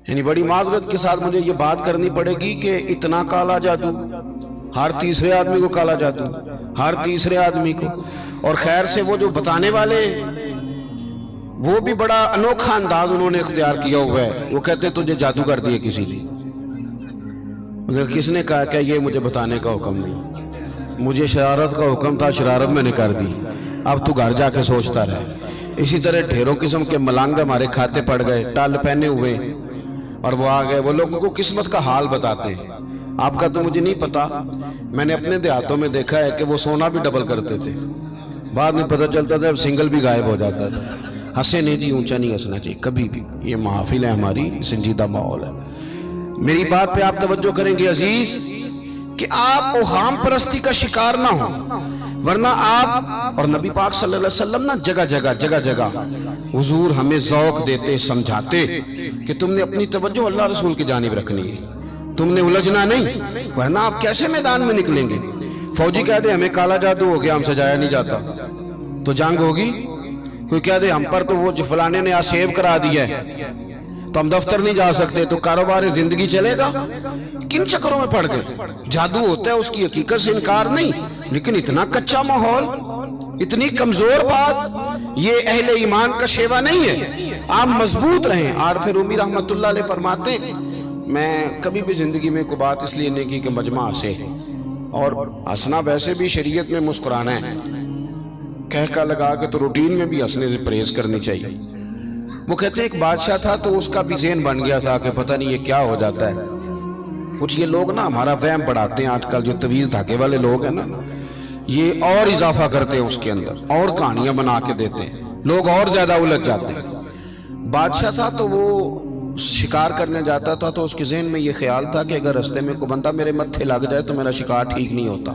یعنی بڑی معذرت کے ساتھ مجھے یہ بات کرنی پڑے گی کہ اتنا کالا جادو، ہر تیسرے آدمی کو کالا جادو، ہر تیسرے آدمی کو. اور خیر سے وہ جو بتانے والے وہ بھی بڑا انوکھا انداز انہوں نے اختیار کیا ہوا ہے. وہ کہتے تجھے جادو کر دیا کسی نے. مگر کس نے کہا کہ یہ مجھے بتانے کا حکم نہیں، مجھے شرارت کا حکم تھا، شرارت میں نے کر دی، اب تو گھر جا کے سوچتا رہے. اسی طرح ڈھیروں قسم کے ملنگ ہمارے کھاتے پڑ گئے، ٹال پہنے ہوئے، اور وہ آ گئے. وہ لوگوں کو قسمت کا حال بتاتے ہیں. آپ کا تو مجھے نہیں پتا، میں نے اپنے دیہاتوں میں دیکھا ہے کہ وہ سونا بھی ڈبل کرتے تھے، بعد میں پتہ چلتا تھا اب سنگل بھی غائب ہو جاتا تھا. ہنسے نہیں جی، اونچا نہیں ہنسنا چاہیے کبھی بھی. یہ محافل ہے ہماری، سنجیدہ ماحول ہے. میری بات پہ آپ توجہ کریں گے عزیز کہ آپ اوہام پرستی کا شکار نہ ہوں، ورنہ آپ اور نبی پاک صلی اللہ علیہ وسلم نا جگہ جگہ حضور ہمیں ذوق دیتے، سمجھاتے کہ تم نے اپنی توجہ اللہ رسول کی جانب رکھنی ہے، تم نے الجھنا نہیں، ورنہ آپ کیسے میدان میں نکلیں گے. فوجی کہہ دے ہمیں کالا جادو ہو گیا، ہم سے جایا نہیں جاتا، تو جنگ ہوگی. کوئی کہہ دے ہم پر تو وہ فلانے نے آسیب کرا دیا ہے تو ہم دفتر نہیں جا سکتے، تو کاروبار زندگی چلے گا. کن چکروں میں پڑ گئے. جادو ہوتا ہے، اس کی حقیقت سے انکار نہیں، لیکن اتنا کچا ماحول، اتنی کمزور بات، یہ اہل ایمان کا شیوا نہیں ہے. آپ مضبوط رہیں. عارف رومی رحمت اللہ علیہ فرماتے میں کبھی بھی زندگی میں کوئی بات اس لیے نہیں کی کہ مجمع ہنسے، اور ہنسنا ویسے بھی شریعت میں مسکرانا ہے، کہہ کا لگا کے تو روٹین میں بھی ہنسنے سے پرہیز کرنی چاہیے. وہ کہتے ہیں ایک بادشاہ تھا تو اس کا بھی ذہن بن گیا تھا کہ پتہ نہیں یہ کیا ہو جاتا ہے. کچھ یہ لوگ نا ہمارا وہم بڑھاتے ہیں، آج کل جو تویز دھاگے والے لوگ ہیں نا، یہ اور اضافہ کرتے ہیں اس کے اندر، اور کہانیاں بنا کے دیتے ہیں، لوگ اور زیادہ الجھ جاتے ہیں. بادشاہ تھا تو وہ شکار کرنے جاتا تھا تو اس کے ذہن میں یہ خیال تھا کہ اگر رستے میں کوئی بندہ میرے متھے لگ جائے تو میرا شکار ٹھیک نہیں ہوتا.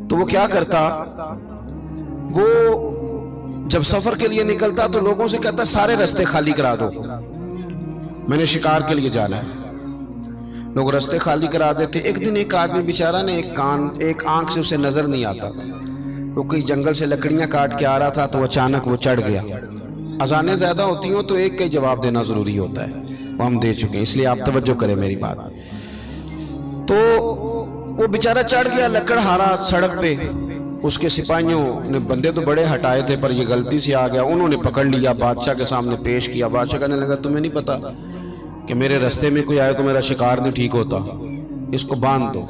تو وہ کیا کرتا، وہ جب سفر کے لیے نکلتا تو لوگوں سے کہتا سارے رستے خالی کرا دو، میں نے شکار کے لیے جانا ہے. لوگ رستے خالی کرا دیتے. ایک دن ایک آدمی بیچارہ نے ایک آنکھ سے اسے نظر نہیں آتا، وہ کوئی جنگل سے لکڑیاں کاٹ کے آ رہا تھا تو اچانک وہ چڑھ گیا. اذانیں زیادہ ہوتی ہوں تو ایک کا ہی جواب دینا ضروری ہوتا ہے، وہ ہم دے چکے ہیں، اس لیے آپ توجہ کریں میری بات. تو وہ بیچارہ چڑھ گیا لکڑ ہارا سڑک پہ. اس کے سپاہیوں نے بندے تو بڑے ہٹائے تھے پر یہ غلطی سے آ گیا، انہوں نے پکڑ لیا، بادشاہ کے سامنے پیش کیا. بادشاہ کہنے لگا تمہیں نہیں پتا کہ میرے رستے میں کوئی آئے تو میرا شکار نہیں ٹھیک ہوتا، اس کو باندھ دو.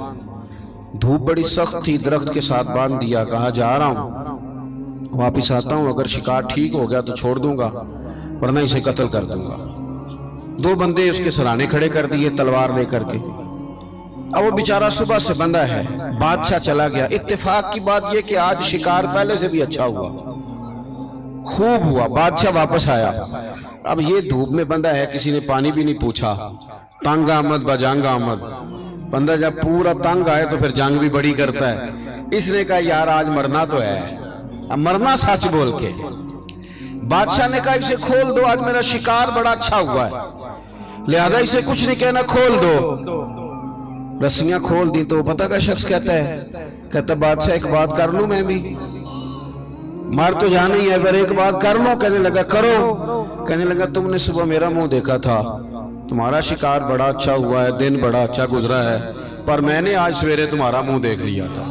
دھوپ بڑی سخت تھی، درخت کے ساتھ باندھ دیا. کہا جا رہا ہوں، واپس آتا ہوں، اگر شکار ٹھیک ہو گیا تو چھوڑ دوں گا ورنہ اسے قتل کر دوں گا. 2 بندے اس کے سرانے کھڑے کر دیے تلوار لے کر کے. اب وہ بیچارہ صبح سے بندہ ہے. بادشاہ چلا گیا. اتفاق کی بات یہ کہ آج شکار پہلے سے بھی اچھا ہوا، خوب ہوا. بادشاہ واپس آیا. اب یہ دھوپ میں بندہ ہے، کسی نے پانی بھی نہیں پوچھا. تنگ آمد بجنگ آمد. بندہ جب پورا تنگ آئے تو پھر جنگ بھی بڑی کرتا ہے. اس نے کہا یار آج مرنا تو ہے، اب مرنا سچ بول کے. بادشاہ نے کہا اسے کھول دو، آج میرا شکار بڑا اچھا ہوا ہے، لہذا اسے کچھ نہیں کہنا، کھول دو. رسیاں کھول دی تو پتہ کا شخص کہتا بادشاہ ایک بات کر لوں میں بھی، مار تو جانا ہی ہے پر ایک بات کر لوں. کہنے لگا کرو. کہنے لگا تم نے صبح میرا منہ دیکھا تھا، تمہارا شکار بڑا اچھا ہوا ہے، دن بڑا اچھا گزرا ہے، پر میں نے آج سویرے تمہارا منہ دیکھ لیا تھا،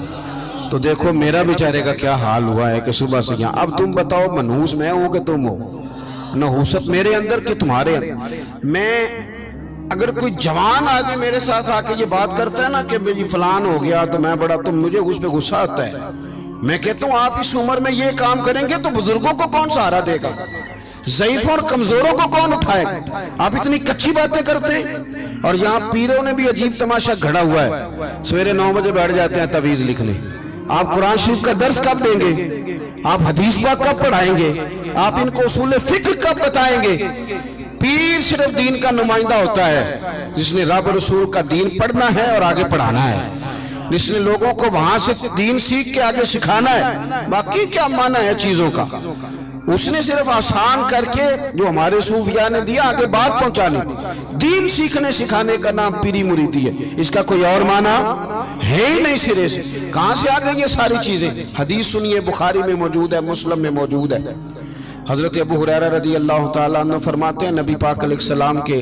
تو دیکھو میرا بیچارے کا کیا حال ہوا ہے کہ صبح سے یہاں. اب تم بتاؤ منحوس میں ہوں کہ تم ہو؟ نحوست میرے اندر کہ تمہارے اندر؟ میں اگر کوئی جوان آدمی میرے ساتھ آ کے یہ بات کرتا ہے نا کہ میری فلان ہو گیا تو میں بڑا، تم مجھے اس پہ غصہ آتا ہے. میں کہتا ہوں آپ اس عمر میں یہ کام کریں گے تو بزرگوں کو کون سہارا دے گا؟ ضعیفوں اور کمزوروں کو کون اٹھائے گا؟ آپ اتنی کچی باتیں کرتے ہیں. اور یہاں پیروں نے بھی عجیب تماشا گھڑا ہوا ہے. سویرے 9 بجے بیٹھ جاتے ہیں تعویذ لکھنے. آپ قرآن شریف کا درس کب دیں گے؟ آپ حدیث پاک کب پڑھائیں گے؟ آپ ان کو اصول فقہ کب بتائیں گے؟ پیر صرف دین کا نمائندہ ہوتا ہے جس نے رب رسول کا دین پڑھنا ہے اور آگے پڑھانا ہے، جس نے لوگوں کو وہاں سے دین سیکھ کے آگے سکھانا ہے. باقی کیا معنی ہے چیزوں کا؟ اس نے صرف آسان کر کے جو ہمارے صوفیاء نے دیا آگے بات پہنچانی. دین سیکھنے سکھانے کا نام پیری مریدی ہے، اس کا کوئی اور معنی ہے ہی نہیں سرے سے. کہاں سے آ گئی یہ ساری چیزیں؟ حدیث سنیے، بخاری میں موجود ہے، مسلم میں موجود ہے. حضرت ابو ہریرہ رضی اللہ تعالیٰ عنہ فرماتے ہیں نبی پاک علیہ السلام کے